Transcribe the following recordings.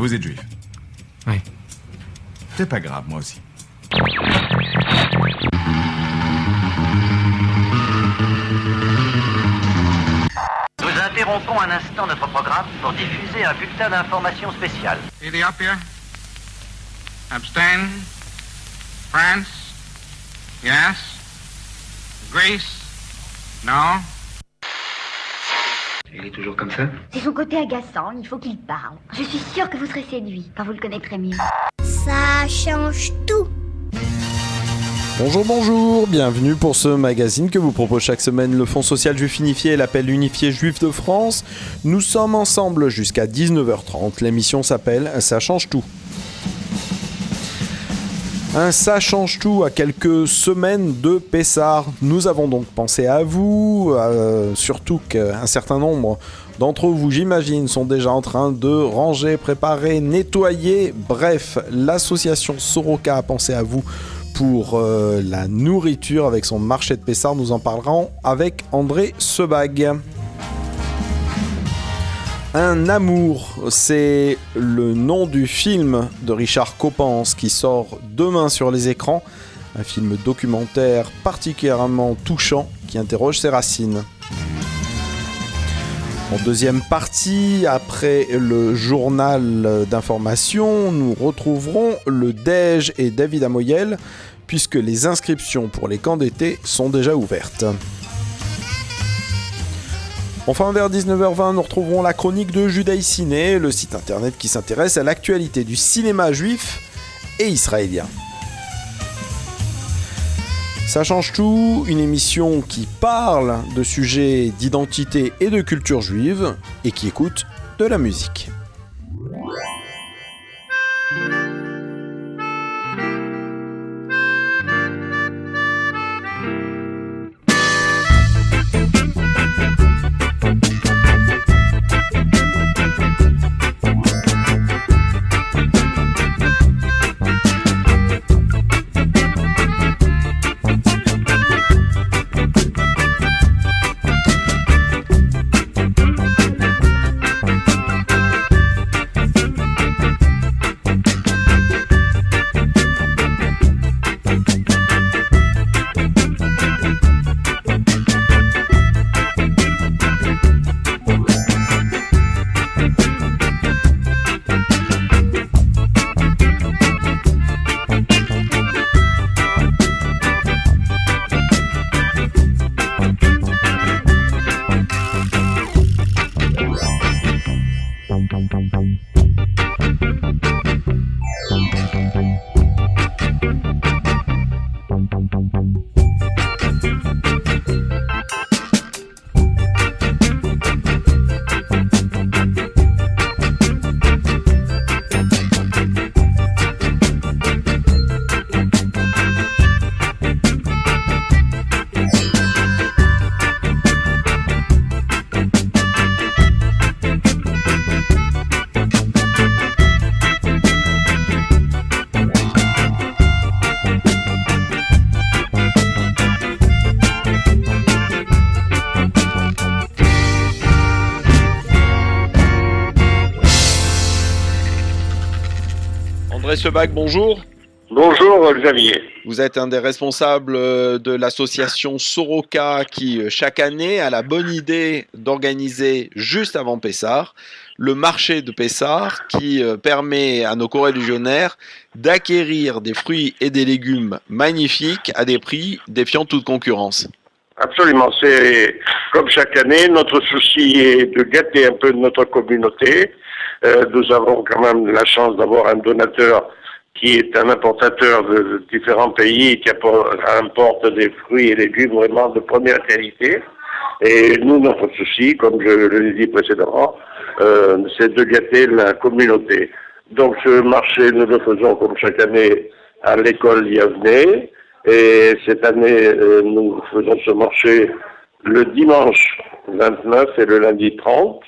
Vous êtes juif? Oui. C'est pas grave, moi aussi. Nous interrompons un instant notre programme pour diffuser un bulletin d'information spécial. Ethiopia, abstain. France, yes. Greece, no. Il est toujours comme ça? C'est son côté agaçant, il faut qu'il parle. Je suis sûre que vous serez séduit quand vous le connaîtrez mieux. Ça change tout. Bonjour, bonjour, bienvenue pour ce magazine que vous propose chaque semaine le Fonds social juif unifié et l'appel unifié juif de France. Nous sommes ensemble jusqu'à 19h30, l'émission s'appelle « Ça change tout ». Un ça change tout à quelques semaines de Pessah. Nous avons donc pensé à vous, surtout qu'un certain nombre d'entre vous, j'imagine, sont déjà en train de ranger, préparer, nettoyer. Bref, l'association Soroka a pensé à vous pour la nourriture avec son marché de Pessah. Nous en parlerons avec André Sebag. Un amour, c'est le nom du film de Richard Coppens qui sort demain sur les écrans. Un film documentaire particulièrement touchant qui interroge ses racines. En deuxième partie, après le journal d'information, nous retrouverons le DEJ et David Amoyel puisque les inscriptions pour les camps d'été sont déjà ouvertes. Enfin, vers 19h20, nous retrouverons la chronique de Judaïciné, le site internet qui s'intéresse à l'actualité du cinéma juif et israélien. Ça change tout, une émission qui parle de sujets d'identité et de culture juive et qui écoute de la musique. André Sebag, bonjour. Bonjour Xavier. Vous êtes un des responsables de l'association Soroka qui, chaque année, a la bonne idée d'organiser, juste avant Pessah, le marché de Pessah qui permet à nos coreligionnaires d'acquérir des fruits et des légumes magnifiques à des prix défiant toute concurrence. Absolument, c'est comme chaque année, notre souci est de gâter un peu notre communauté. Nous avons quand même la chance d'avoir un donateur qui est un importateur de différents pays et qui importe des fruits et légumes vraiment de première qualité. Et nous, notre souci, comme je l'ai dit précédemment, c'est de gâter la communauté. Donc ce marché, nous le faisons comme chaque année à l'école Yavne. Et cette année, nous faisons ce marché le dimanche 29 et le lundi 30,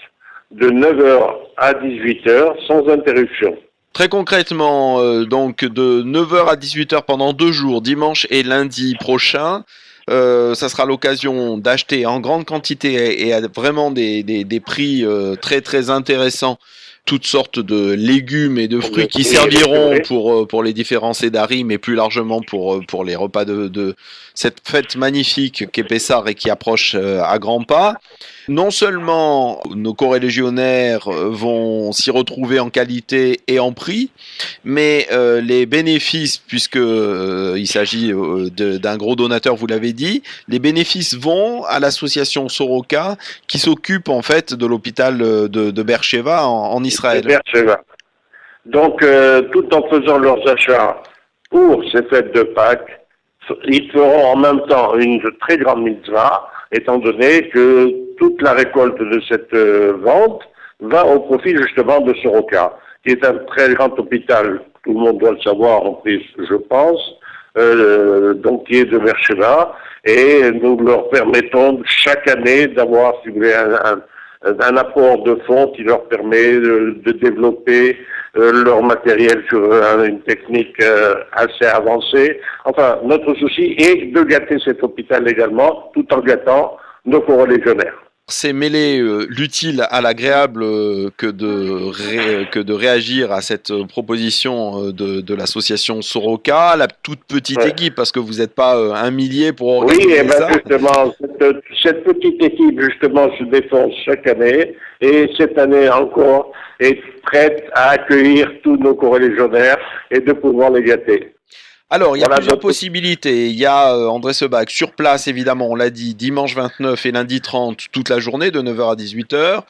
de 9h à 18h, sans interruption. Très concrètement, donc de 9h à 18h pendant 2 jours, dimanche et lundi prochain, ça sera l'occasion d'acheter en grande quantité et à vraiment des prix très très intéressants toutes sortes de légumes et de fruits qui serviront pour les différents sédaris, mais plus largement pour les repas de cette fête magnifique qu'est Pessah et qui approche à grands pas. Non seulement nos corélégionnaires vont s'y retrouver en qualité et en prix, mais les bénéfices, puisque il s'agit d'un gros donateur, vous l'avez dit, les bénéfices vont à l'association Soroka qui s'occupe en fait de l'hôpital de Beersheva en Israël. Beersheva. Donc, tout en faisant leurs achats pour ces fêtes de Pâques, ils feront en même temps une très grande mitzvah, étant donné que toute la récolte de cette vente va au profit justement de Soroka, qui est un très grand hôpital, tout le monde doit le savoir en plus, je pense, donc qui est de Beersheva, et nous leur permettons chaque année d'avoir, si vous voulez, un apport de fonds qui leur permet de développer leur matériel sur une technique assez avancée. Enfin, notre souci est de gâter cet hôpital également, tout en gâtant nos corélégionnaires. C'est mêler l'utile à l'agréable que de réagir à cette proposition de l'association Soroka, la toute petite équipe, parce que vous n'êtes pas un millier pour organiser ça. Oui, justement, cette petite équipe justement se défonce chaque année, et cette année encore est prête à accueillir tous nos corélégionnaires et de pouvoir les gâter. Alors, il y a plusieurs possibilités. Il y a André Sebag sur place, évidemment, on l'a dit, dimanche 29 et lundi 30, toute la journée, de 9h à 18h.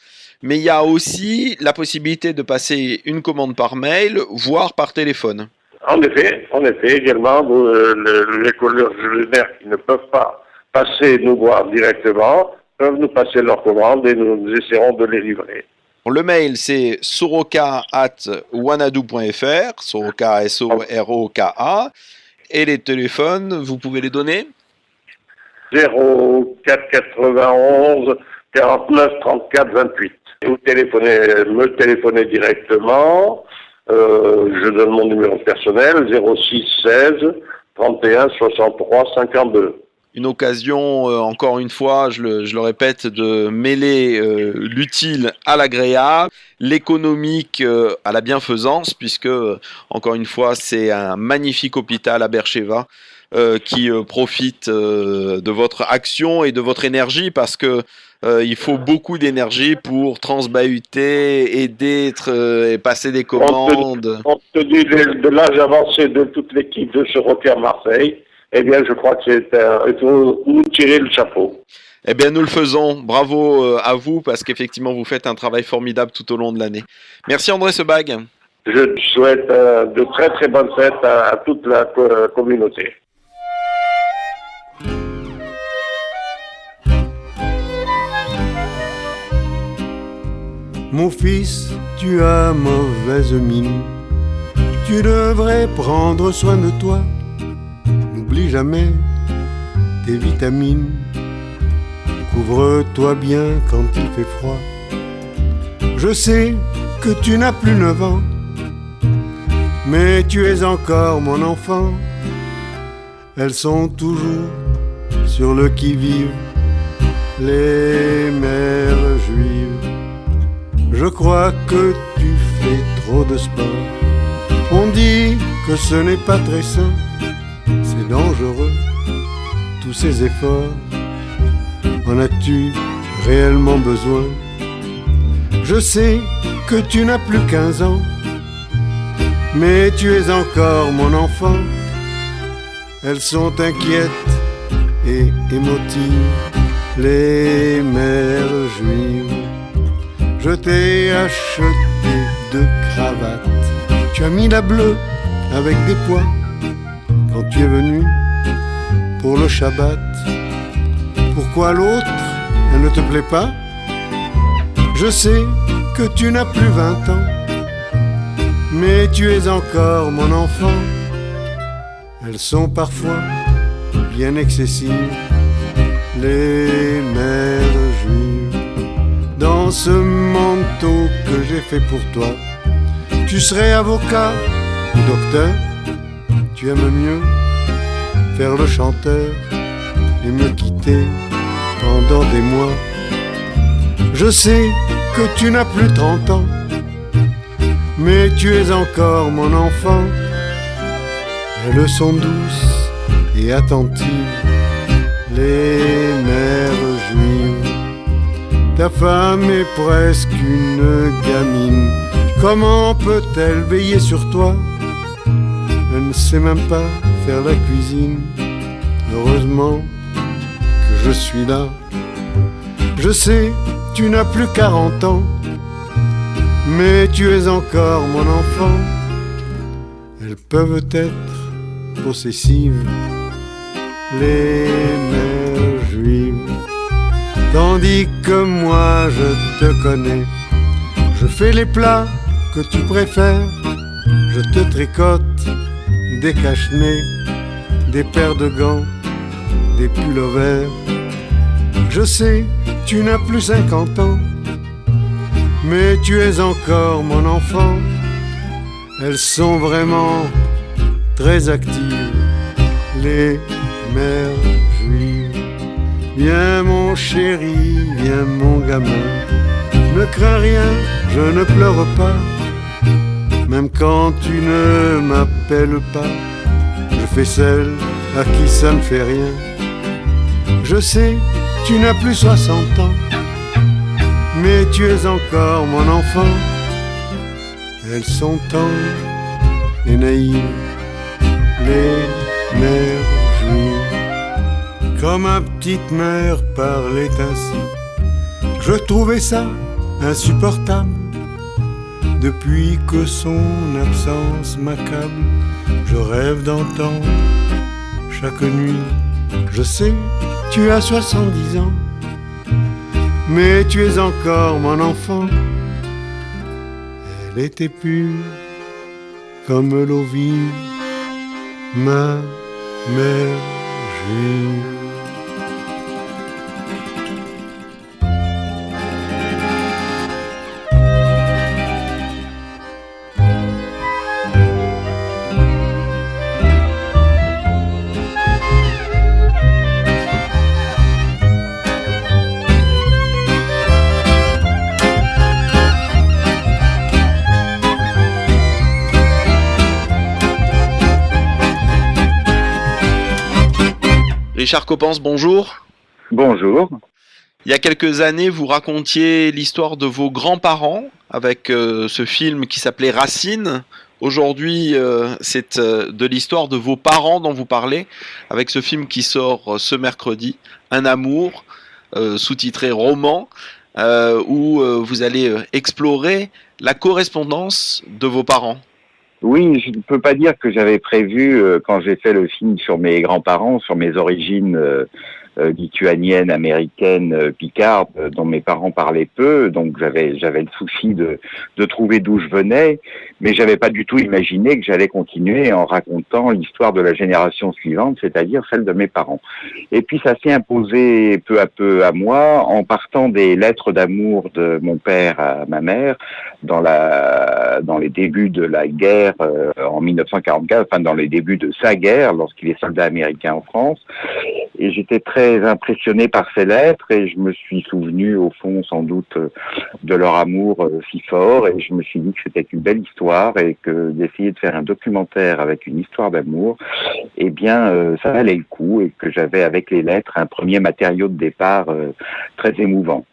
Mais il y a aussi la possibilité de passer une commande par mail, voire par téléphone. En effet, également, les corélégionnaires qui ne peuvent pas passer nous voir directement peuvent nous passer leur commande et nous essaierons de les livrer. Le mail, c'est soroka@wanadoo.fr, Soroka, S-O-R-O-K-A. Et les téléphones, vous pouvez les donner ? 04 91 49 34 28. Vous me téléphonez directement. Je donne mon numéro personnel, 06 16 31 63 52. Une occasion, encore une fois, je le répète, de mêler l'utile à l'agréable, l'économique à la bienfaisance, puisque, encore une fois, c'est un magnifique hôpital à Beersheva qui profite de votre action et de votre énergie, parce que il faut beaucoup d'énergie pour transbahuter, aider, et passer des commandes. Compte tenu de l'âge avancé de toute l'équipe de Soroka à Marseille, eh bien, je crois que il faut nous tirer le chapeau. Eh bien, nous le faisons. Bravo à vous, parce qu'effectivement, vous faites un travail formidable tout au long de l'année. Merci André Sebag. Je souhaite de très très bonnes fêtes à toute la communauté. Mon fils, tu as mauvaise mine. Tu devrais prendre soin de toi. N'oublie jamais tes vitamines. Couvre-toi bien quand il fait froid. Je sais que tu n'as plus 9 ans, mais tu es encore mon enfant. Elles sont toujours sur le qui-vive, les mères juives. Je crois que tu fais trop de sport. On dit que ce n'est pas très sain. C'est dangereux, tous ces efforts. En as-tu réellement besoin? Je sais que tu n'as plus 15 ans, mais tu es encore mon enfant. Elles sont inquiètes et émotives, les mères juives. Je t'ai acheté 2 cravates. Tu as mis la bleue avec des pois quand tu es venu pour le Shabbat. Pourquoi l'autre, elle ne te plaît pas? Je sais que tu n'as plus 20 ans, mais tu es encore mon enfant. Elles sont parfois bien excessives, les mères juives. Dans ce manteau que j'ai fait pour toi, tu serais avocat ou docteur. Tu aimes mieux faire le chanteur et me quitter pendant des mois. Je sais que tu n'as plus 30 ans, mais tu es encore mon enfant. Elles sont douces et attentives, les mères juives. Ta femme est presque une gamine. Comment peut-elle veiller sur toi? Elle ne sait même pas faire la cuisine. Heureusement que je suis là. Je sais, tu n'as plus 40 ans, mais tu es encore mon enfant. Elles peuvent être possessives, les mères juives. Tandis que moi je te connais, je fais les plats que tu préfères. Je te tricote des cache-nez, des paires de gants, des pullovers. Je sais, tu n'as plus 50 ans, mais tu es encore mon enfant. Elles sont vraiment très actives, les mères juives. Viens mon chéri, viens mon gamin. Ne crains rien, je ne pleure pas. Même quand tu ne m'appelles pas, je fais celle à qui ça ne fait rien. Je sais, tu n'as plus 60 ans, mais tu es encore mon enfant. Elles sont tendres et naïves, les mères juives. Quand ma petite mère parlait ainsi, je trouvais ça insupportable. Depuis que son absence m'accable, je rêve d'entendre chaque nuit. Je sais, tu as 70 ans, mais tu es encore mon enfant. Elle était pure comme l'eau vive, ma mère juive. Richard Coppens, bonjour. Bonjour. Il y a quelques années, vous racontiez l'histoire de vos grands-parents avec ce film qui s'appelait Racine. Aujourd'hui, c'est de l'histoire de vos parents dont vous parlez avec ce film qui sort ce mercredi, Un amour, sous-titré Roman, où vous allez explorer la correspondance de vos parents. Oui, je ne peux pas dire que j'avais prévu, quand j'ai fait le film sur mes grands-parents, sur mes origines lituaniennes, américaines, picardes, dont mes parents parlaient peu, donc j'avais le souci de trouver d'où je venais, mais j'avais pas du tout imaginé que j'allais continuer en racontant l'histoire de la génération suivante, c'est-à-dire celle de mes parents. Et puis ça s'est imposé peu à peu à moi, en partant des lettres d'amour de mon père à ma mère, dans les débuts de la guerre en 1944, enfin dans les débuts de sa guerre, lorsqu'il est soldat américain en France. Et j'étais très impressionné par ces lettres et je me suis souvenu au fond sans doute de leur amour si fort, et je me suis dit que c'était une belle histoire et que d'essayer de faire un documentaire avec une histoire d'amour, eh bien ça valait le coup, et que j'avais avec les lettres un premier matériau de départ très émouvant.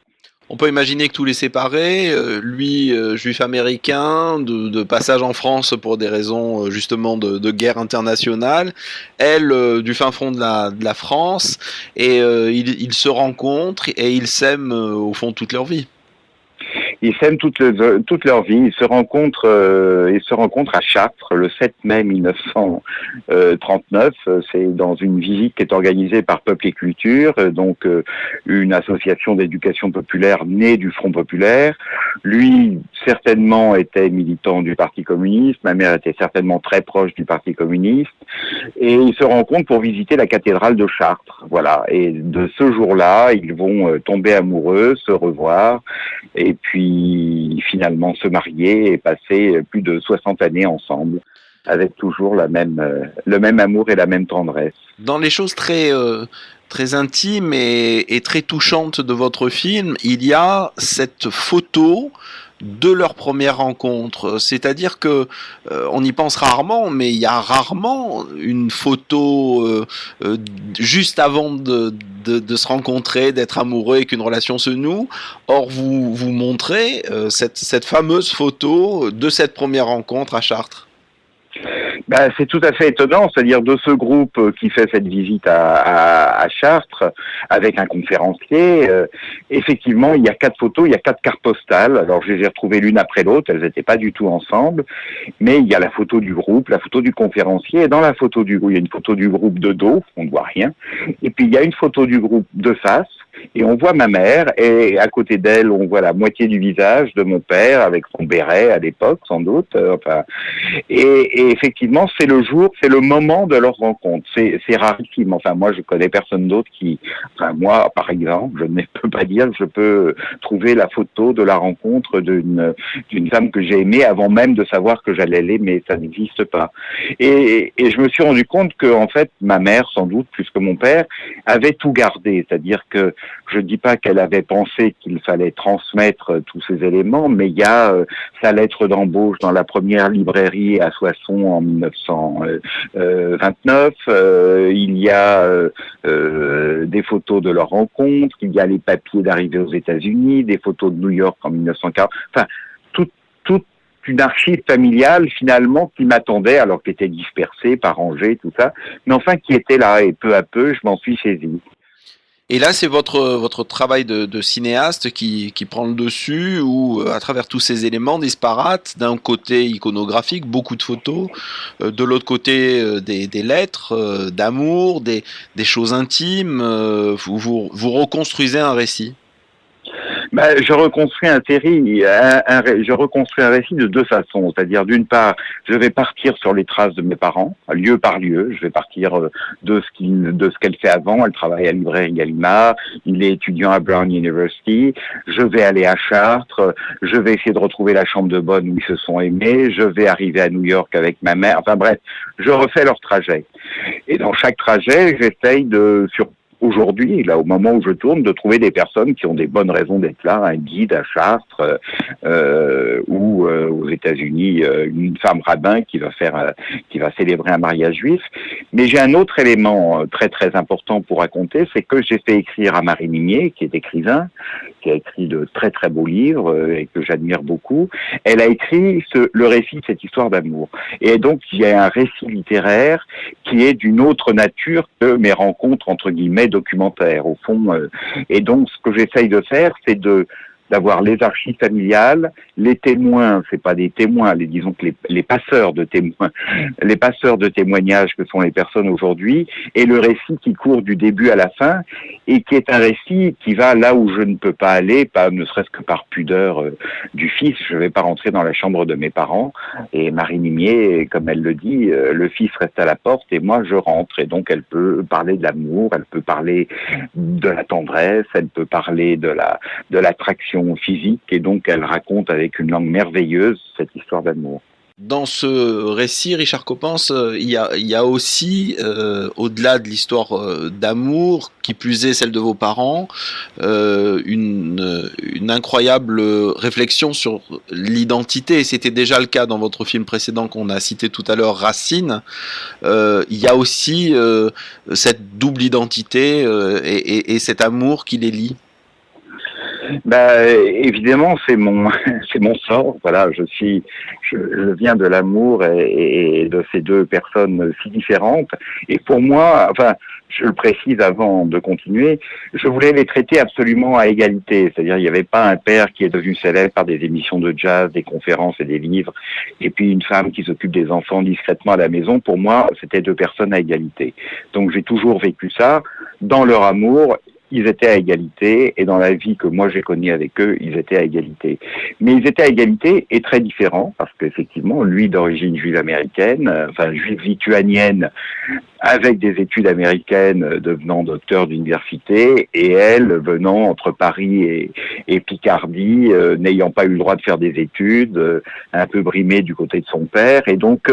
On peut imaginer que tous les séparés, lui juif américain, de passage en France pour des raisons justement de guerre internationale, elle du fin fond de la France, et ils se rencontrent et ils s'aiment au fond toute leur vie. Ils s'aiment toute leur vie. Ils se rencontrent à Chartres le 7 mai 1939. C'est dans une visite qui est organisée par Peuple et Culture, donc une association d'éducation populaire née du Front populaire. Lui, certainement, était militant du Parti communiste. Ma mère était certainement très proche du Parti communiste. Et ils se rencontrent pour visiter la cathédrale de Chartres. Voilà. Et de ce jour-là, ils vont tomber amoureux, se revoir, et puis finalement se marier et passer plus de 60 années ensemble, avec toujours le même amour et la même tendresse. Dans les choses très intimes et très touchantes de votre film, il y a cette photo de leur première rencontre. C'est-à-dire que on y pense rarement, mais il y a rarement une photo juste avant de se rencontrer, d'être amoureux et qu'une relation se noue. Or, vous montrez cette fameuse photo de cette première rencontre à Chartres. C'est tout à fait étonnant, c'est-à-dire de ce groupe qui fait cette visite à Chartres avec un conférencier, effectivement, il y a 4 photos, il y a 4 cartes postales. Alors, je les ai retrouvées l'une après l'autre, elles n'étaient pas du tout ensemble, mais il y a la photo du groupe, la photo du conférencier, et dans la photo du groupe, il y a une photo du groupe de dos, on ne voit rien, et puis il y a une photo du groupe de face, et on voit ma mère, et à côté d'elle, on voit la moitié du visage de mon père, avec son béret à l'époque, sans doute. Et effectivement, c'est le jour, c'est le moment de leur rencontre. C'est rarissime. Enfin, moi, je connais personne d'autre moi, par exemple, je ne peux pas dire que je peux trouver la photo de la rencontre d'une femme que j'ai aimée avant même de savoir que j'allais l'aimer. Ça n'existe pas. Et je me suis rendu compte que, en fait, ma mère, sans doute, plus que mon père, avait tout gardé. C'est-à-dire que je ne dis pas qu'elle avait pensé qu'il fallait transmettre tous ces éléments, mais il y a sa lettre d'embauche dans la première librairie à Soissons en 1929. Il y a des photos de leur rencontre, il y a les papiers d'arrivée aux États-Unis, des photos de New York en 1940. Enfin, toute une archive familiale finalement qui m'attendait alors qu'elle était dispersée, pas rangée, tout ça, mais enfin qui était là et peu à peu je m'en suis saisi. Et là, c'est votre travail de cinéaste qui prend le dessus, où à travers tous ces éléments disparates, d'un côté iconographique, beaucoup de photos, de l'autre côté des lettres, d'amour, des choses intimes, vous reconstruisez un récit. Je reconstruis je reconstruis un récit de 2 façons. C'est-à-dire, d'une part, je vais partir sur les traces de mes parents, lieu par lieu. Je vais partir de ce qu'elle fait avant. Elle travaille à librairie Gallimard. Il est étudiant à Brown University. Je vais aller à Chartres. Je vais essayer de retrouver la chambre de bonne où ils se sont aimés. Je vais arriver à New York avec ma mère. Enfin bref, je refais leur trajet. Et dans chaque trajet, j'essaye aujourd'hui, là, au moment où je tourne, de trouver des personnes qui ont des bonnes raisons d'être là, un guide à Chartres ou aux États-Unis, une femme rabbin qui va célébrer un mariage juif. Mais j'ai un autre élément très très important pour raconter, c'est que j'ai fait écrire à Marie Migné, qui est écrivain, qui a écrit de très très beaux livres et que j'admire beaucoup. Elle a écrit le récit de cette histoire d'amour. Et donc il y a un récit littéraire qui est d'une autre nature que mes rencontres entre guillemets documentaires au fond. Et donc ce que j'essaye de faire, c'est d'avoir les archives familiales, les témoins, c'est pas des témoins, disons que les passeurs de témoins, les passeurs de témoignages que sont les personnes aujourd'hui, et le récit qui court du début à la fin, et qui est un récit qui va là où je ne peux pas aller, pas ne serait-ce que par pudeur du fils. Je vais pas rentrer dans la chambre de mes parents, et Marie Migné, comme elle le dit, le fils reste à la porte et moi je rentre, et donc elle peut parler de l'amour, elle peut parler de la tendresse, elle peut parler de l'attraction physique, et donc elle raconte avec une langue merveilleuse cette histoire d'amour. Dans ce récit, Richard Coppens, il y a aussi, au-delà de l'histoire d'amour, qui plus est celle de vos parents, une incroyable réflexion sur l'identité. C'était déjà le cas dans votre film précédent qu'on a cité tout à l'heure, Racine. Il y a aussi cette double identité et cet amour qui les lie. Évidemment, c'est mon sort. Voilà, je viens de l'amour et de ces deux personnes si différentes. Et pour moi, enfin, je le précise avant de continuer, je voulais les traiter absolument à égalité. C'est-à-dire, il n'y avait pas un père qui est devenu célèbre par des émissions de jazz, des conférences et des livres, et puis une femme qui s'occupe des enfants discrètement à la maison. Pour moi, c'était 2 personnes à égalité. Donc, j'ai toujours vécu ça. Dans leur amour, ils étaient à égalité, et dans la vie que moi j'ai connue avec eux, ils étaient à égalité. Mais ils étaient à égalité et très différents, parce qu'effectivement, lui d'origine juive américaine, juive lituanienne, avec des études américaines, devenant docteur d'université, et elle venant entre Paris et Picardie, n'ayant pas eu le droit de faire des études, un peu brimée du côté de son père, et donc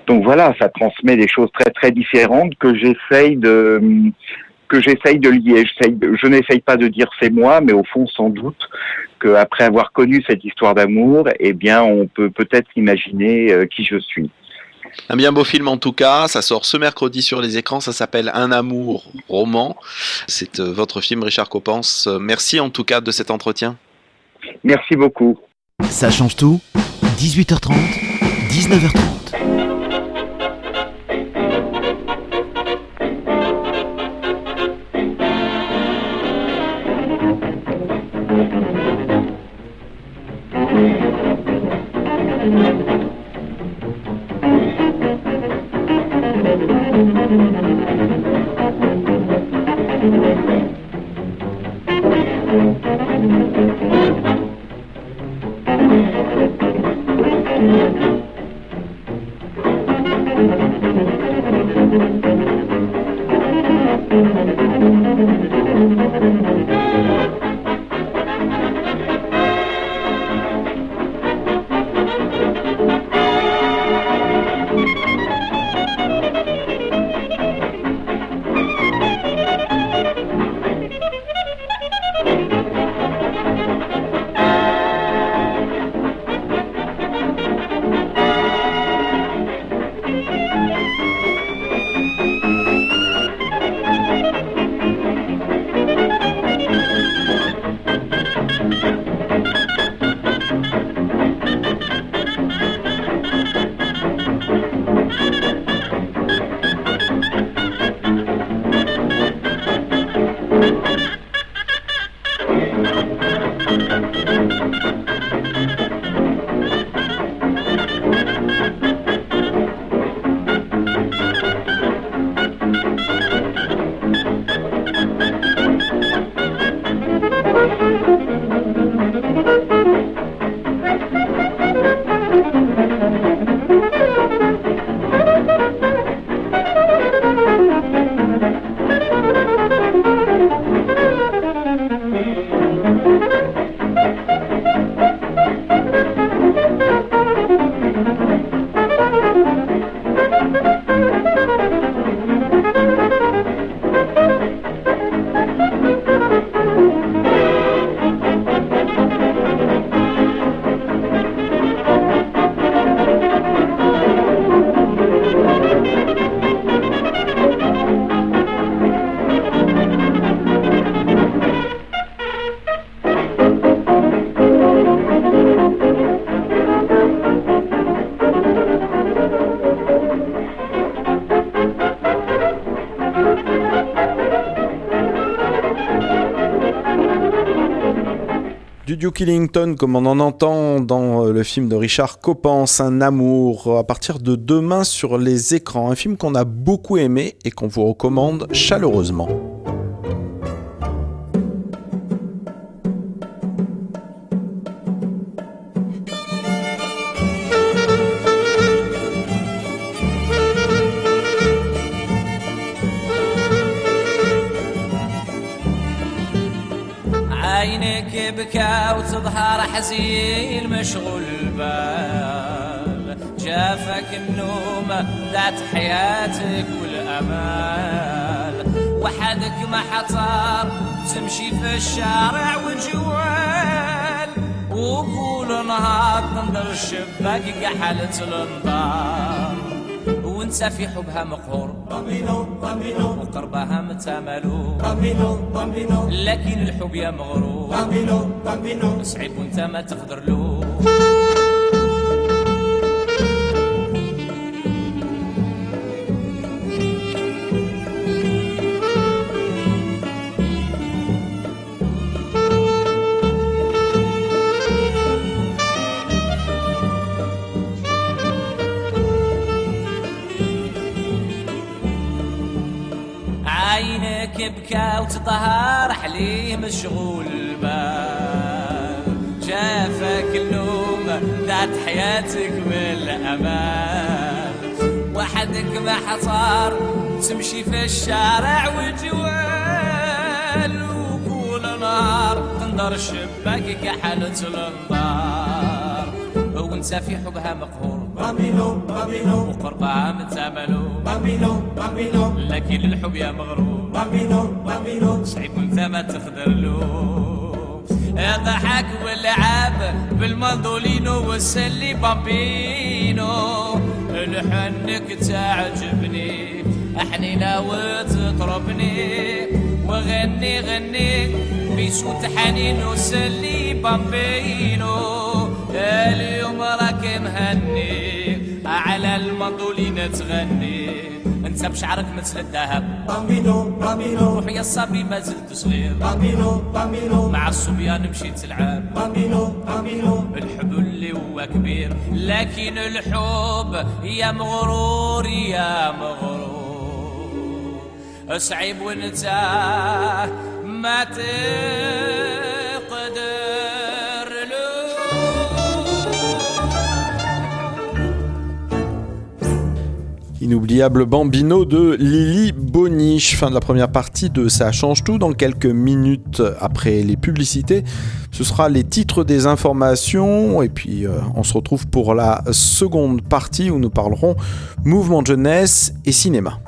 voilà, ça transmet des choses très très différentes que j'essaye que j'essaye de lier. Je n'essaye pas de dire c'est moi, mais au fond, sans doute qu'après avoir connu cette histoire d'amour, eh bien, on peut peut-être imaginer qui je suis. Un bien beau film en tout cas, ça sort ce mercredi sur les écrans, ça s'appelle Un amour roman. C'est votre film, Richard Coppens. Merci en tout cas de cet entretien. Merci beaucoup. Ça change tout, 18h30, 19h30. Duke Ellington, comme on en entend dans le film de Richard Coppens, Un amour, à partir de demain sur les écrans. Un film qu'on a beaucoup aimé et qu'on vous recommande chaleureusement. عينك بكى وتظهر حزين مشغول البال جافك النوم ذات حياتك والأمال وحدك ما حطار تمشي في الشارع وجوال وكل نهار تنظر الشباك كحالة الانظار وانت في حبها مقهور وقربها متاملو لكن الحب يا مغرور صعيب وانت ما تقدر له عينك بكى وتظهر حليه مشغول البال جافك النوم ذات حياتك والأمان وحدك ما حصار تمشي في الشارع وجوال وكل نهار تنظر الشباك كحالة الانظار وانت في حبها مقهور وقربها متاملو لكن الحب يا مغرور صعيب وانت ما تخدرلو ضحك واللعب بالمندولينو والسلي بامبينو لحنك تعجبني حنينة وتطربني وغني غني بصوت حنين وسلي بامبينو اليوم راك مهني على المندولينة تغني انت بشعرك مثل الذهب بامبينو بامبينو روح يا الصبي ما زلت صغير بامبينو بامبينو مع الصبيان مشيت تلعب بامبينو بامبينو الحب اللي هو كبير لكن الحب يا مغرور يا مغرور صعيب وانت ما تقدر له. Inoubliable Bambino de Lily Boniche. Fin de la première partie de Ça change tout. Dans quelques minutes après les publicités, ce sera les titres des informations. Et puis on se retrouve pour la seconde partie où nous parlerons mouvement de jeunesse et cinéma.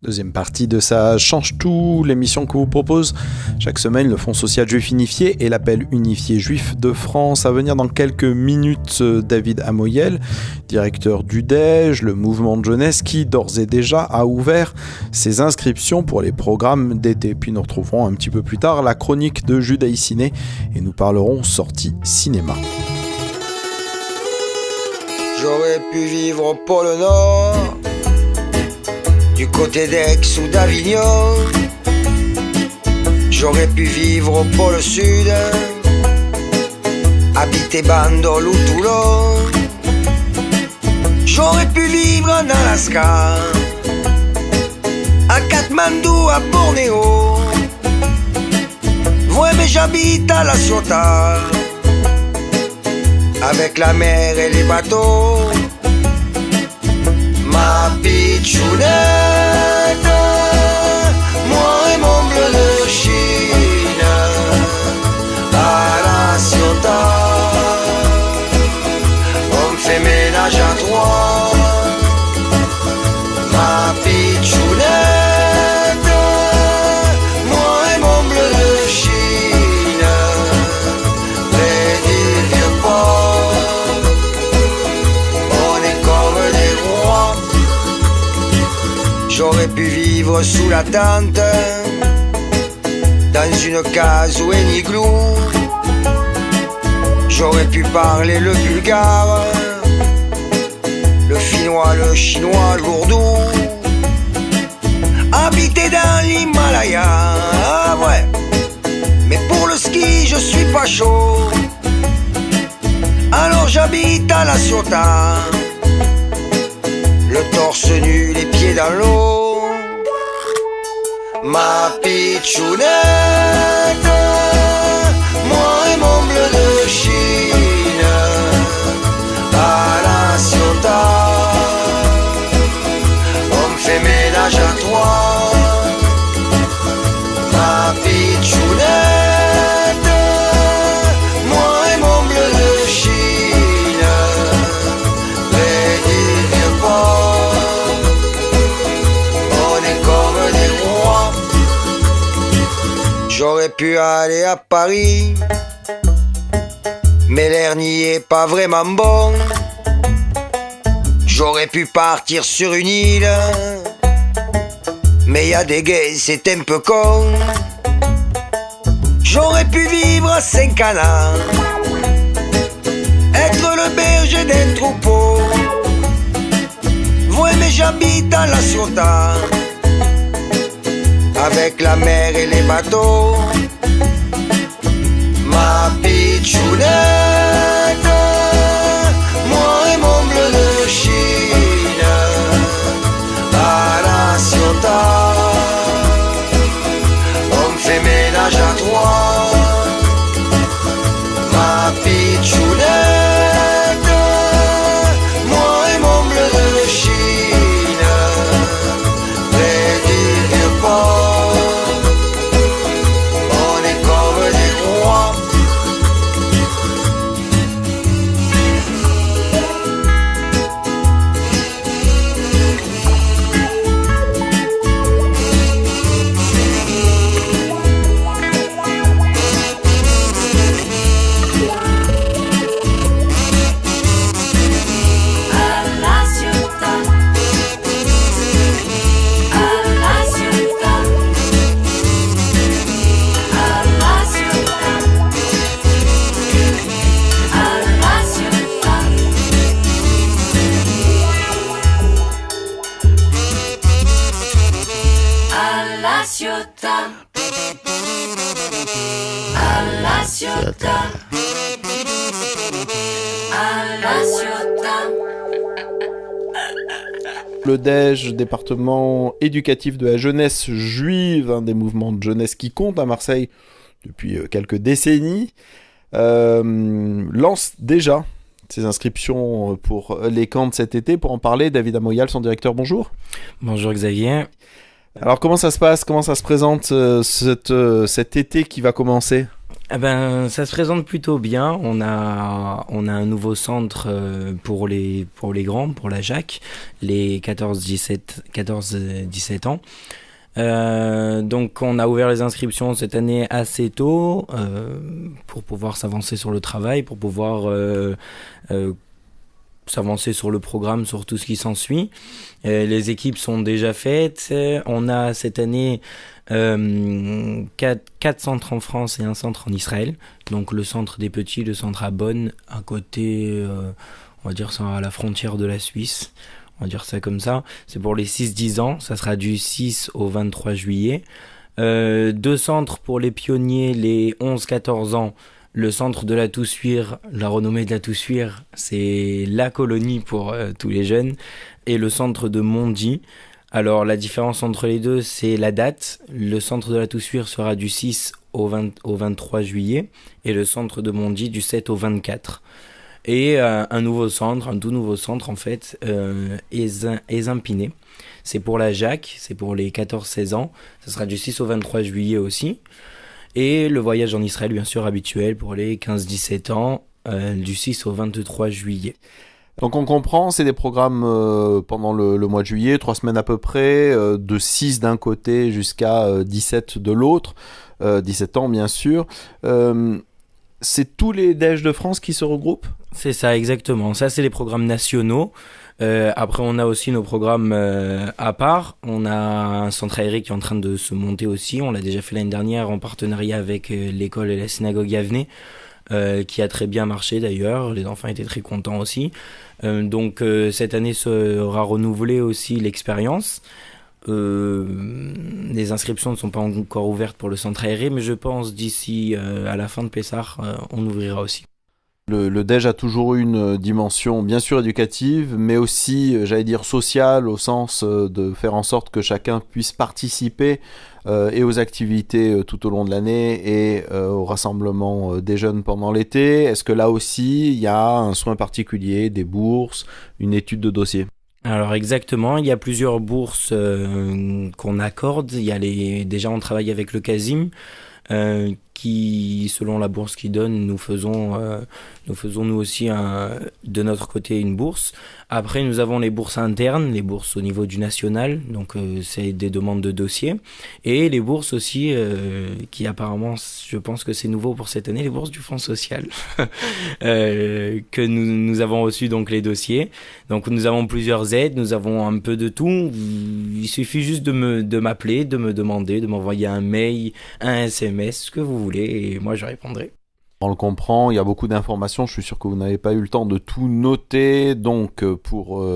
Deuxième partie de Ça change tout, l'émission que vous propose chaque semaine le Fonds social juif unifié et l'appel unifié juif de France. À venir dans quelques minutes, David Amoyel, directeur du DEJ, le mouvement de jeunesse qui d'ores et déjà a ouvert ses inscriptions pour les programmes d'été. Puis nous retrouverons un petit peu plus tard la chronique de Judaï Ciné et nous parlerons sortie cinéma. J'aurais pu vivre au pôle Nord, du côté d'Aix ou d'Avignon. J'aurais pu vivre au pôle Sud, habiter Bandol ou Toulon. J'aurais pu vivre en Alaska, à Katmandou, à Bornéo. Ouais, mais j'habite à La Ciotat, avec la mer et les bateaux. Ma pitchounette, moi et mon bleu de Chine, à La Ciotat, on me fait ménage à trois. Ma pitchounette, moi et mon bleu de Chine, près du vieux port, on est comme des rois. J'aurais pu vivre sous la tente, dans une case ou un igloo. J'aurais pu parler le bulgare, le finnois, le chinois, l'ourdou. Habiter dans l'Himalaya, ah ouais. Mais pour le ski, je suis pas chaud. Alors j'habite à La Ciotat, le torse nu, les pieds dans l'eau. Ma pitchounette, moi et mon bleu de Chine, à La Ciotat, on me fait ménage à trois. Ma pitchounette, moi et mon bleu de Chine, près du vieux port, on est comme des rois. J'aurais pu aller à Paris, mais l'air n'y est pas vraiment bon. J'aurais pu partir sur une île, mais y a des gays, c'est un peu con. J'aurais pu vivre à Saint-Canard, être le berger d'un troupeau. Ouais, mais j'habite à La Ciotat, avec la mer et les bateaux. Ma pitchounette, moi et mon bleu de Chine, à La Ciotat, on me fait ménage à trois. Ma pitchounette, moi et mon bleu de Chine, près du vieux port, on est comme des rois. Ciotat. À la Ciotat. À la Ciotat. Le DEJ, département éducatif de la jeunesse juive, un des mouvements de jeunesse qui compte à Marseille depuis quelques décennies, lance déjà ses inscriptions pour les camps de cet été. Pour en parler, David Amoyal, son directeur, bonjour. Bonjour Xavier. Alors comment ça se passe, comment ça se présente cet été qui va commencer ? Eh ben, ça se présente plutôt bien. On a un nouveau centre pour les grands, pour la JAC, les 14-17 ans. Donc on a ouvert les inscriptions cette année assez tôt pour pouvoir s'avancer sur le travail, pour pouvoir s'avancer sur le programme, sur tout ce qui s'ensuit. Les équipes sont déjà faites. On a cette année 4 centres en France et un centre en Israël. Donc le centre des petits, le centre à Bonn, à côté, on va dire ça à la frontière de la Suisse. On va dire ça comme ça. C'est pour les 6-10 ans. Ça sera du 6 au 23 juillet. 2 centres pour les pionniers, les 11-14 ans. Le centre de la Toussuire, la renommée de la Toussuire, c'est la colonie pour tous les jeunes. Et le centre de Mondy. Alors la différence entre les deux, c'est la date. Le centre de la Toussuire sera du 6 au 23 juillet. Et le centre de Mondy du 7 au 24. Et un tout nouveau centre en fait, Ézimpiné. C'est pour la JAC, c'est pour les 14-16 ans. Ça sera du 6 au 23 juillet aussi. Et le voyage en Israël, bien sûr, habituel pour les 15-17 ans, du 6 au 23 juillet. Donc on comprend, c'est des programmes pendant le mois de juillet, 3 semaines à peu près, de 6 d'un côté jusqu'à 17 de l'autre, 17 ans bien sûr. C'est tous les DEJ de France qui se regroupent ? C'est ça, exactement. Ça, c'est les programmes nationaux. Après, on a aussi nos programmes à part. On a un centre aéré qui est en train de se monter aussi. On l'a déjà fait l'année dernière en partenariat avec l'école et la synagogue Yavneh, qui a très bien marché d'ailleurs. Les enfants étaient très contents aussi. Donc, cette année sera renouvelée aussi l'expérience. Les inscriptions ne sont pas encore ouvertes pour le centre aéré, mais je pense d'ici à la fin de Pessah, on ouvrira aussi. Le DEJ a toujours eu une dimension bien sûr éducative, mais aussi, j'allais dire, sociale, au sens de faire en sorte que chacun puisse participer et aux activités tout au long de l'année et au rassemblement des jeunes pendant l'été. Est-ce que là aussi, il y a un soin particulier, des bourses, une étude de dossier ? Alors exactement, il y a plusieurs bourses qu'on accorde. Déjà on travaille avec le Casim, qui, selon la bourse qu'il donne, nous faisons nous aussi de notre côté une bourse. Après, nous avons les bourses internes, les bourses au niveau du national, donc c'est des demandes de dossiers, et les bourses aussi, qui apparemment, je pense que c'est nouveau pour cette année, les bourses du Fonds social, que nous avons reçu donc les dossiers. Donc nous avons plusieurs aides, nous avons un peu de tout. Il suffit juste de m'appeler, de me demander, de m'envoyer un mail, un SMS, ce que vous voulez, et moi je répondrai. On le comprend, il y a beaucoup d'informations, je suis sûr que vous n'avez pas eu le temps de tout noter, donc pour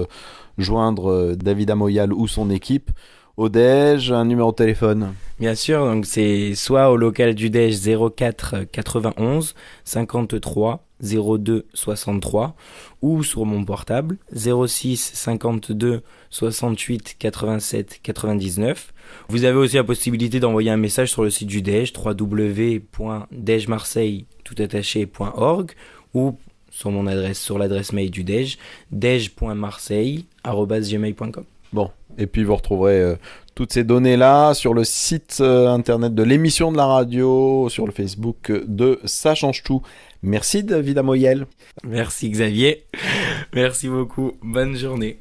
joindre David Amoyal ou son équipe au DEJ, un numéro de téléphone. Bien sûr, donc c'est soit au local du DEJ 04 91 53 02 63 ou sur mon portable 06 52 68 87 99. Vous avez aussi la possibilité d'envoyer un message sur le site du DEJ www.dejmarseille.org ou sur l'adresse mail du DEJ dej.marseille@gmail.com. Bon, et puis vous retrouverez toutes ces données-là sur le site internet de l'émission de la radio, sur le Facebook de Ça change tout. Merci David Amoyel. Merci Xavier. Merci beaucoup. Bonne journée.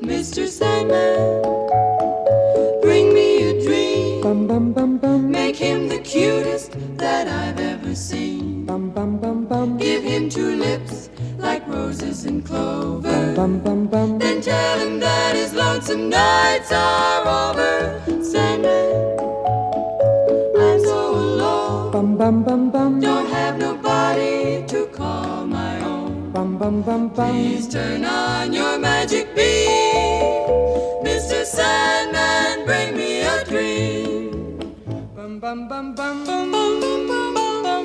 Mr. Sandman, bring me a dream. Make him the cutest that I've ever seen. Give him 2 lips like roses and clover. Then tell him that his lonesome nights are over. Sandman, I'm so alone. Don't have nobody Please turn on your magic beam, Mr. Sandman, bring me a dream. Bum bum bum bum bum bum bum bum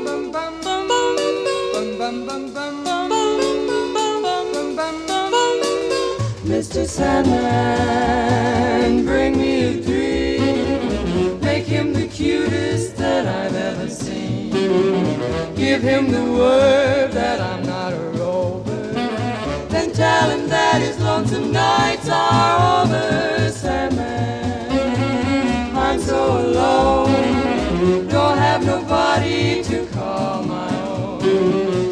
bum bum bum bum bum bum bum bum. Mr. Sandman, bring me a dream. Make him the cutest that I've ever seen. Give him the word that I'm not a rover. Then tell him that his lonesome nights are over. Sandman, I'm so alone. Don't have nobody to call my own.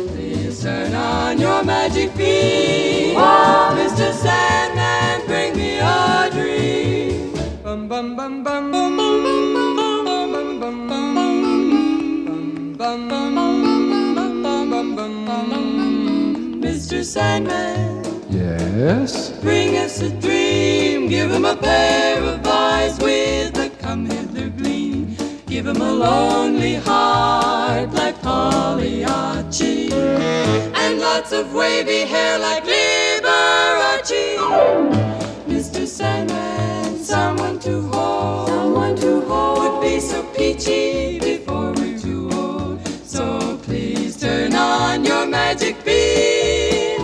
Please turn on your magic beam. Mr. Sandman, bring me a dream. Bum bum bum bum bum bum bum bum bum bum bum bum. Mr. Sandman, yes? Bring us a dream. Give him a pair of eyes with a come hither gleam. Give him a lonely heart like Pagliacci, and lots of wavy hair like Liberace. Mr. Sandman, someone to hold, would be so peachy before we're too old. So please turn on your magic beam,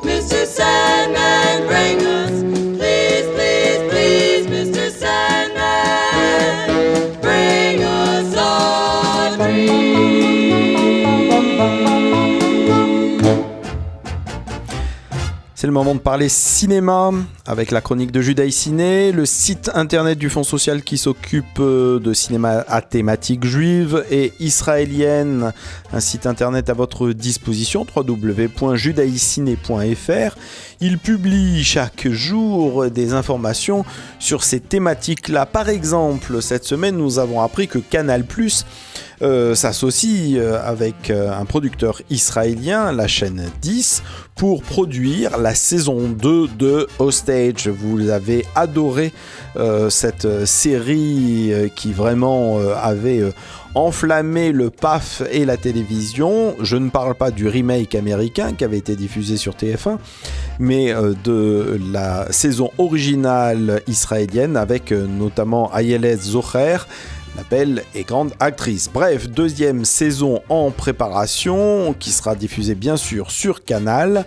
Mr. Sandman, bring us, please, please, please, Mr. Sandman, bring us a dream. C'est le moment de parler cinéma avec la chronique de Judaï Ciné, le site internet du Fonds social qui s'occupe de cinéma à thématique juive et israélienne. Un site internet à votre disposition, www.judaïciné.fr. Il publie chaque jour des informations sur ces thématiques-là. Par exemple, cette semaine, nous avons appris que Canal+ s'associe avec un producteur israélien, la chaîne 10, pour produire la saison 2 de Hostage. Vous avez adoré cette série qui vraiment avait enflammé le PAF et la télévision. Je ne parle pas du remake américain qui avait été diffusé sur TF1, mais de la saison originale israélienne avec notamment Ayelet Zocher, la belle et grande actrice. Bref, deuxième saison en préparation qui sera diffusée bien sûr sur Canal.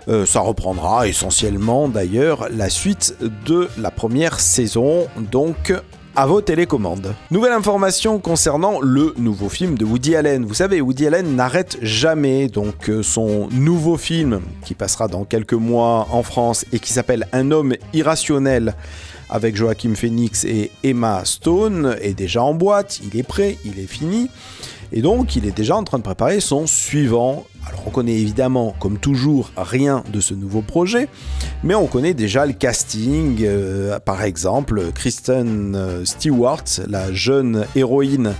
Ça reprendra essentiellement d'ailleurs la suite de la première saison, donc à vos télécommandes. Nouvelle information concernant le nouveau film de Woody Allen. Vous savez, Woody Allen n'arrête jamais, donc son nouveau film qui passera dans quelques mois en France et qui s'appelle Un homme irrationnel avec Joaquin Phoenix et Emma Stone est déjà en boîte, il est prêt, il est fini. Et donc, il est déjà en train de préparer son suivant. Alors, on connaît évidemment, comme toujours, rien de ce nouveau projet, mais on connaît déjà le casting. Par exemple, Kristen Stewart, la jeune héroïne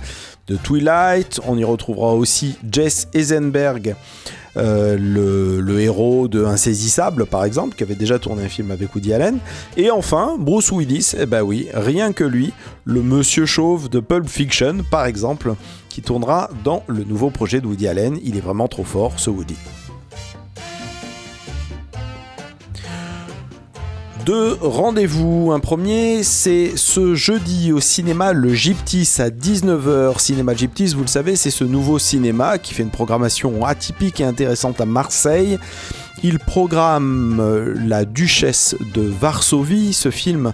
de Twilight. On y retrouvera aussi Jesse Eisenberg, le héros de Insaisissable, par exemple, qui avait déjà tourné un film avec Woody Allen. Et enfin, Bruce Willis, eh ben oui, rien que lui, le monsieur chauve de Pulp Fiction, par exemple, qui tournera dans le nouveau projet de Woody Allen. Il est vraiment trop fort, ce Woody. Deux rendez-vous. Un premier, c'est ce jeudi au cinéma Le Gyptis à 19h. Cinéma Gyptis, vous le savez, c'est ce nouveau cinéma qui fait une programmation atypique et intéressante à Marseille. Il programme La Duchesse de Varsovie, ce film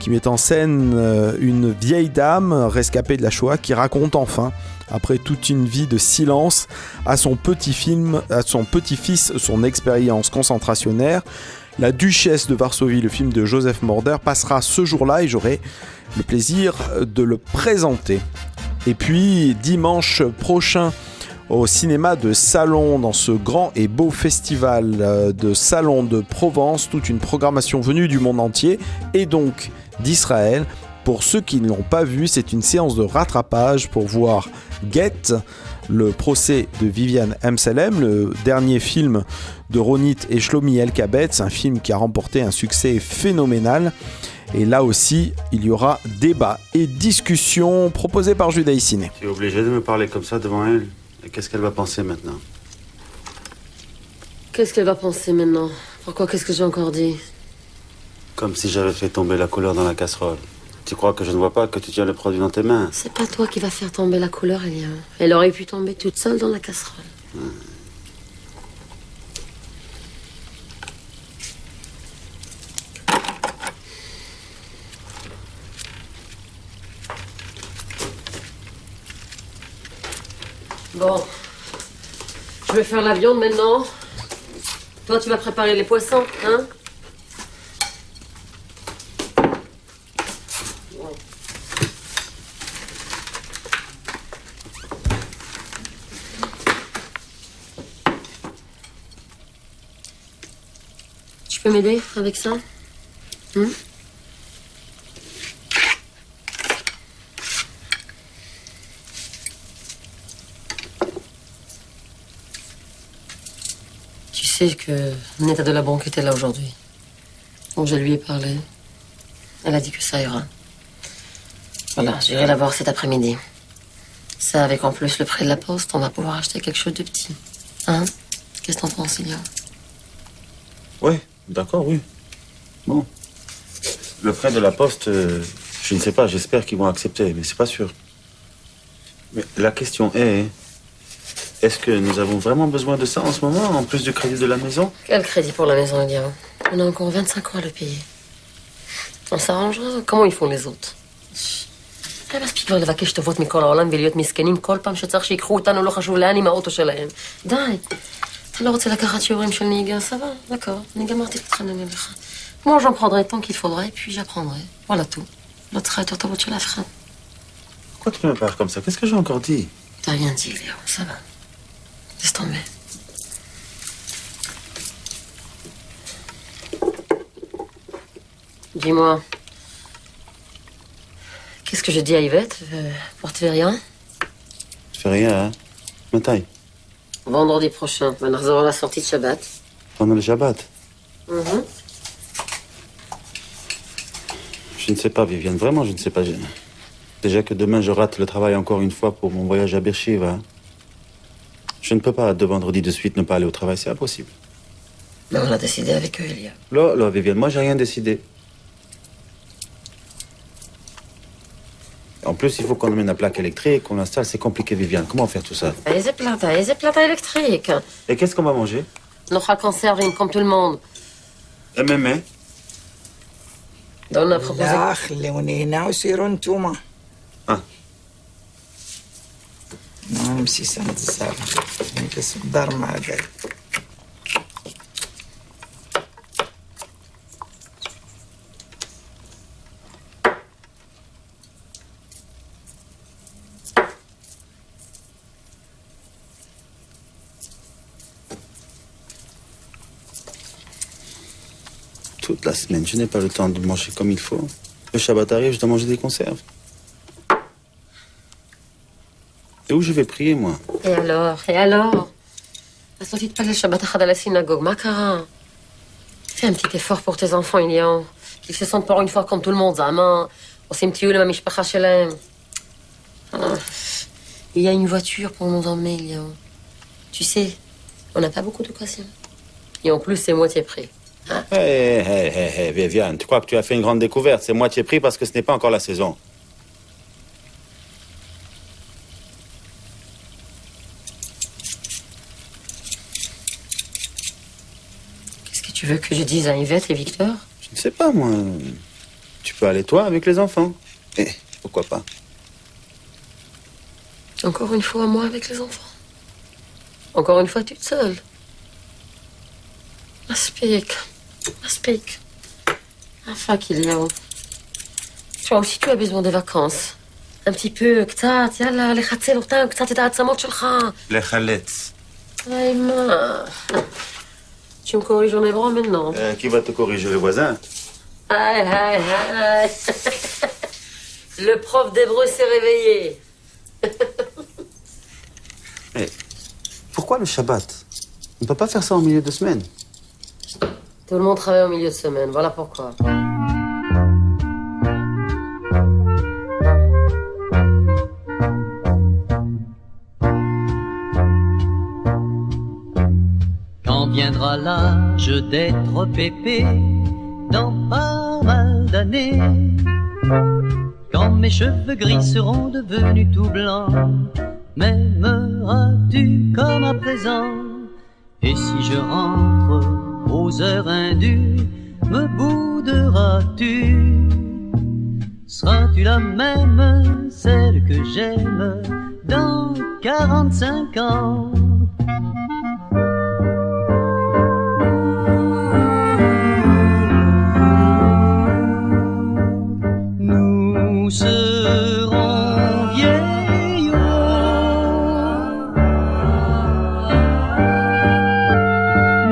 qui met en scène une vieille dame rescapée de la Shoah qui raconte enfin, après toute une vie de silence, à son petit-fils son expérience concentrationnaire. La Duchesse de Varsovie, le film de Joseph Morder, passera ce jour-là et j'aurai le plaisir de le présenter. Et puis, dimanche prochain, au cinéma de Salon, dans ce grand et beau festival de Salon de Provence, toute une programmation venue du monde entier et donc d'Israël. Pour ceux qui ne l'ont pas vu, c'est une séance de rattrapage pour voir Get, le procès de Viviane Amsalem, le dernier film de Ronit et Shlomi Elkabetz, un film qui a remporté un succès phénoménal. Et là aussi, il y aura débat et discussion proposés par Judaï Ciné. Tu es obligé de me parler comme ça devant elle. Et qu'est-ce qu'elle va penser maintenant? Qu'est-ce qu'elle va penser maintenant? Pourquoi? Qu'est-ce que j'ai encore dit? Comme si j'avais fait tomber la couleur dans la casserole. Tu crois que je ne vois pas que tu tiens le produit dans tes mains? C'est pas toi qui va faire tomber la couleur, Elia. Elle aurait pu tomber toute seule dans la casserole. Bon. Je vais faire la viande maintenant. Toi, tu vas préparer les poissons, hein? Tu peux m'aider avec ça? Tu sais que Netta de la banque était là aujourd'hui. Donc je lui ai parlé. Elle a dit que ça ira. Voilà, j'irai la voir cet après-midi. Ça, avec en plus le prix de la poste, on va pouvoir acheter quelque chose de petit. Hein? Qu'est-ce que t'en penses, Elia? Ouais, d'accord, oui. Bon. Le frais de la poste, je ne sais pas, j'espère qu'ils vont accepter, mais c'est pas sûr. Mais la question est-ce que nous avons vraiment besoin de ça en ce moment, en plus du crédit de la maison? Quel crédit pour la maison, Elia? On a encore 25 ans à le payer. On s'arrangera. Comment ils font les autres? מספיק כבר לבקש טובות מכל העולם ולהיות מסכנים כל פעם שצריך שיקחו אותנו, לא חשוב לאן עם האוטו שלהם. די. אתה לא רוצה לקחת שיעורים של נהיגה? Ça va, d'accord. אני גמרתי להתחנן אליך. Moi, j'en prendrai tant qu'il faudra et puis j'apprendrai. Voilà tout. לא צריכה יותר טובות של אף אחד. Pourquoi tu me parles comme ça? Qu'est-ce que j'ai encore dit? T'as rien dit, Léo. Ça va. Laisse tomber. Dis-moi. Qu'est-ce que j'ai dit à Yvette pour rien? Je fais rien, hein? Mataille. Vendredi prochain, on va la sortie de Shabbat. Pendant le Shabbat? Je ne sais pas, Viviane, vraiment, je ne sais pas. Déjà que demain, je rate le travail encore une fois pour mon voyage à Beersheba. Je ne peux pas, de vendredi de suite, ne pas aller au travail, c'est impossible. Mais on a décidé avec eux, Elia. Là, Viviane, moi, j'ai rien décidé. En plus, il faut qu'on emmène la plaque électrique, qu'on l'installe, c'est compliqué, Viviane. Comment faire tout ça? Easy plata électrique. Et qu'est-ce qu'on va manger? Notre conserve, comme tout le monde. MMA? Donne la proposition. لا خلوني هنا وسيروا نتوما. نمشي سند الزهر نجلس في الدار مع ذلك. Toute la semaine, je n'ai pas le temps de manger comme il faut. Le Shabbat arrive, je dois manger des conserves. Et où je vais prier, moi? Et alors אז לא תתפלל שבת אחד à la synagogue, מה קרה? Fais un petit effort pour tes enfants, Elian. Qu'ils se sentent pour une fois comme tout le monde, זעמה. עושים טיול עם המשפחה שלהם. Il y a une voiture pour nous emmener, Elian. Tu sais, on n'a pas beaucoup d'occasions. Et en plus, c'est moitié prix. Hé, Viviane, tu crois que tu as fait une grande découverte? C'est moitié prix parce que ce n'est pas encore la saison. Qu'est-ce que tu veux que je dise à Yvette et Victor? Je ne sais pas, moi. Tu peux aller, toi, avec les enfants. Et pourquoi pas? Encore une fois, moi avec les enfants. Encore une fois, toute seule. Aspic. Enfin, Kylian. Toi aussi, tu as besoin de vacances. Un petit peu, קצת, יאללה, לחצל אותם, קצת את העצמות שלך. לחלץ. Aïe, ma. Tu me corriges en hébreu maintenant. Qui va te corriger, le voisin? Aïe. Le prof d'hébreu s'est réveillé. Mais pourquoi le Shabbat? On ne peut pas faire ça en milieu de semaine. Tout le monde travaille au milieu de semaine, voilà pourquoi. Quand viendra à l'âge d'être pépé dans pas mal d'années. Quand mes cheveux gris seront devenus tout blancs, m'aimeras-tu comme à présent? Et si je rentre aux heures indues, me bouderas-tu? Seras-tu la même, celle que j'aime dans 45 ans? Nous serons vieillots,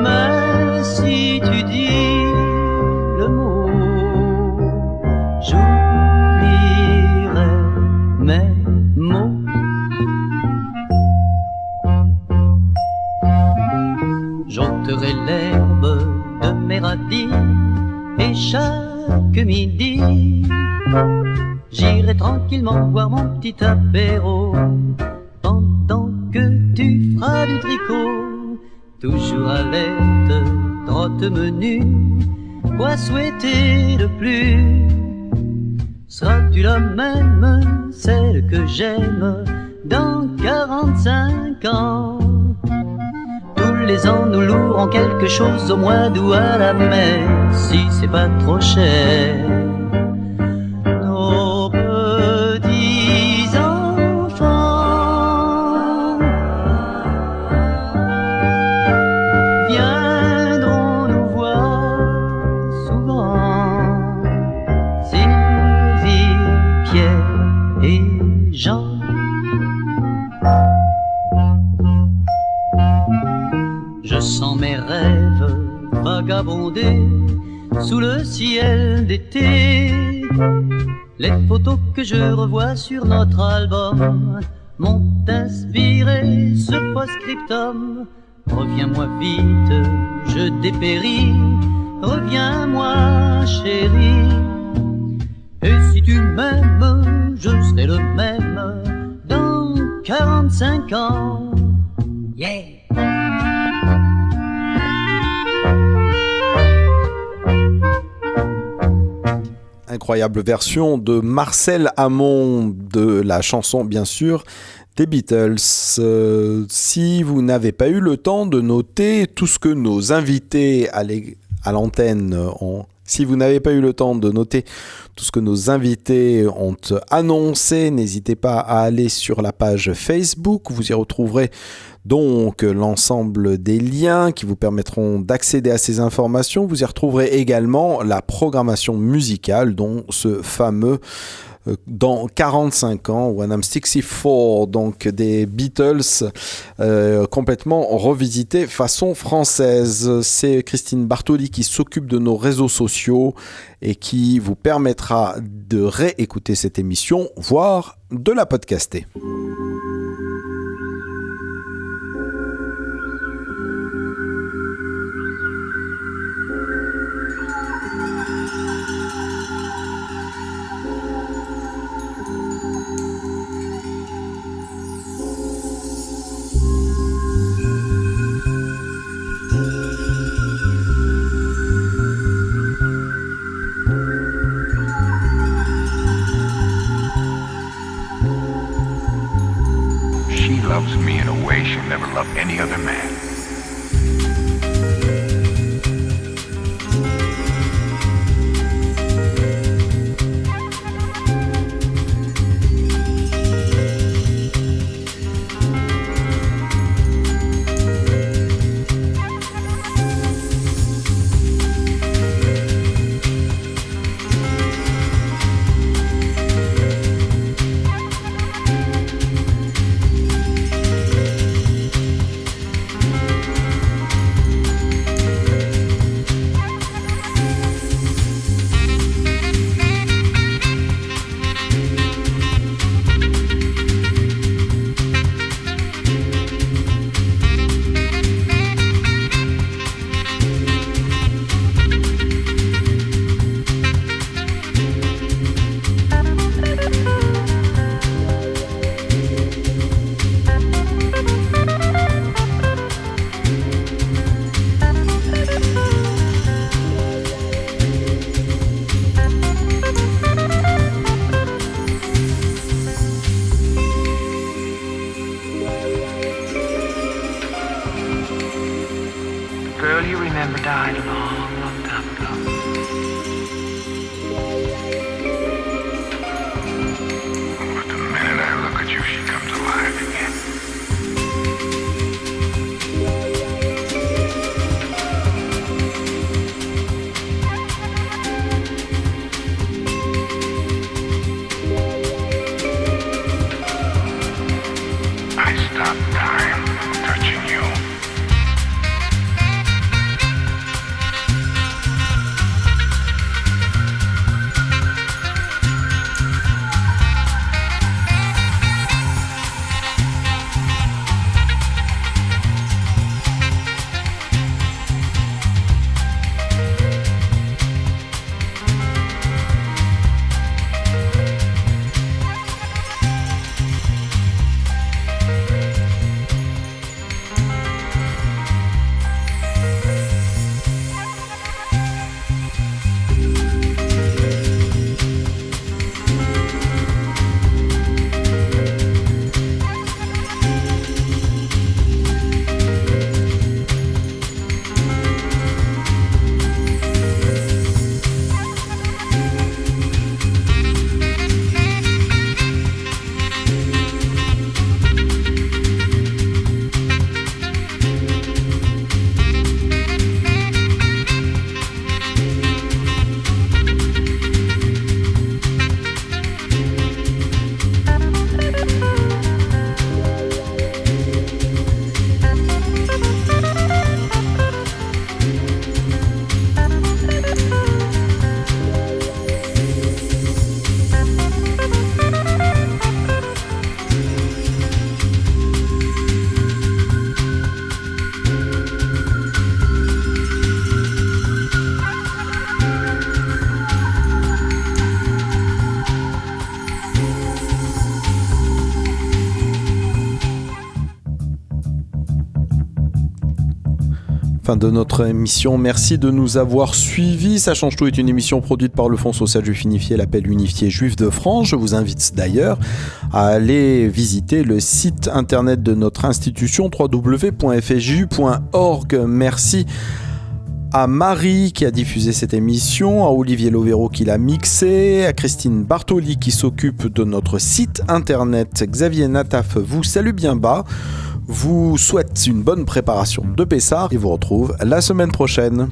mais si tu dis le mot, j'oublierai mes mots. J'ôterai l'herbe de mes radis et chaque midi j'irai tranquillement boire mon petit apéro pendant que tu feras du tricot. Toujours alerte, trotte menu, quoi souhaiter de plus? Seras-tu la même, celle que j'aime dans 45 ans? Tous les ans nous louerons quelque chose au mois d'août à la mer, si c'est pas trop cher. Nos petits enfants viendront nous voir souvent, Sylvie, Pierre et Jean. Je sens mes rêves vagabonder sous le ciel d'été. Les photos que je revois sur notre album m'ont inspiré ce post-scriptum. Reviens-moi vite, je dépéris. Reviens-moi, chérie. Et si tu m'aimes, je serai le même dans 45 ans. Yeah! Incroyable version de Marcel Amont de la chanson, bien sûr, des Beatles. Si vous n'avez pas eu le temps de noter tout ce que nos invités à l'antenne ont... Si vous n'avez pas eu le temps de noter tout ce que nos invités ont annoncé, n'hésitez pas à aller sur la page Facebook. Vous y retrouverez donc l'ensemble des liens qui vous permettront d'accéder à ces informations. Vous y retrouverez également la programmation musicale, dont ce fameux dans 45 ans, When I'm 64, donc des Beatles complètement revisités façon française. C'est Christine Bartoli qui s'occupe de nos réseaux sociaux et qui vous permettra de réécouter cette émission, voire de la podcaster. Loves me in a way she'll never love any other man. died a long, long time ago. But the minute I look at you, she comes alive again. I stop time from touching you. Fin de notre émission, merci de nous avoir suivis. Ça change tout est une émission produite par le Fonds social juif unifié, l'appel unifié juif de France. Je vous invite d'ailleurs à aller visiter le site internet de notre institution www.fsju.org. Merci à Marie qui a diffusé cette émission, à Olivier Lovero qui l'a mixé, à Christine Bartoli qui s'occupe de notre site internet. Xavier Nataf vous salue bien bas, vous souhaite une bonne préparation de Pessah et vous retrouve la semaine prochaine.